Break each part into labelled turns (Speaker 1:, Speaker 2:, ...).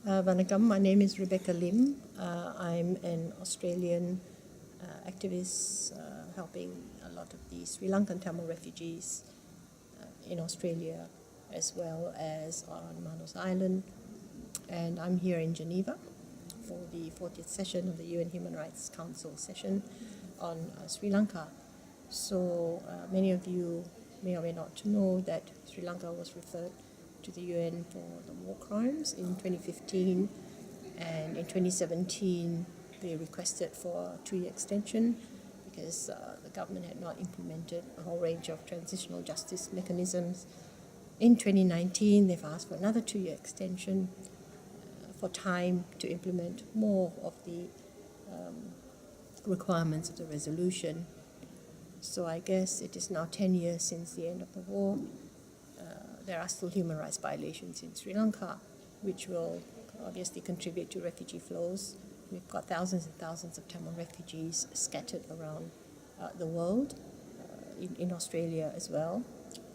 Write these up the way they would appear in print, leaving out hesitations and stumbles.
Speaker 1: Vanakkam, my name is Rebecca Lim. I'm an Australian activist helping a lot of the Sri Lankan Tamil refugees in Australia as well as on Manus Island. And I'm here in Geneva for the 40th session of the UN Human Rights Council session on Sri Lanka. So many of you may or may not know that Sri Lanka was referred to the UN for the war crimes in 2015, and in 2017 they requested for a 2-year extension because the government had not implemented a whole range of transitional justice mechanisms. In 2019 they've asked for another 2-year extension for time to implement more of the requirements of the resolution. So I guess it is now 10 years since the end of the war. There are still human rights violations in Sri Lanka, which will obviously contribute to refugee flows. We've got thousands and thousands of Tamil refugees scattered around the world, in Australia as well,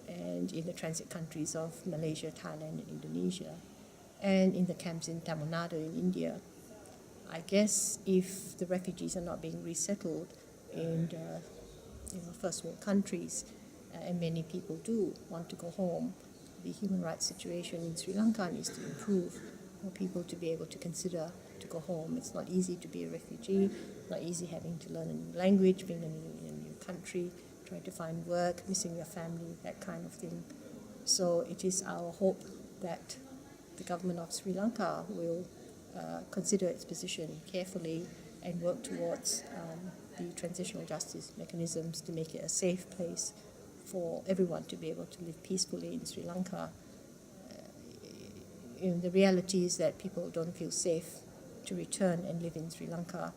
Speaker 1: and in the transit countries of Malaysia, Thailand, and Indonesia, and in the camps in Tamil Nadu in India. I guess if the refugees are not being resettled in first world countries, and many people do want to go home, the human rights situation in Sri Lanka needs to improve for people to be able to consider to go home. It's not easy to be a refugee, not easy having to learn a new language, being in a new country, trying to find work, missing your family, that kind of thing. So it is our hope that the government of Sri Lanka will consider its position carefully and work towards the transitional justice mechanisms to make it a safe place for everyone to be able to live peacefully in Sri Lanka. The reality is that people don't feel safe to return and live in Sri Lanka.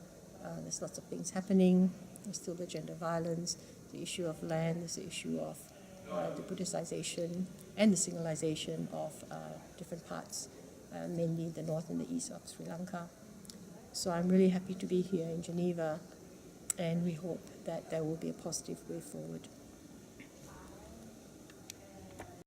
Speaker 1: There's lots of things happening. There's still the gender violence, the issue of land, there's the issue of the Buddhization and the singalization of different parts, mainly the north and the east of Sri Lanka. So I'm really happy to be here in Geneva, and we hope that there will be a positive way forward.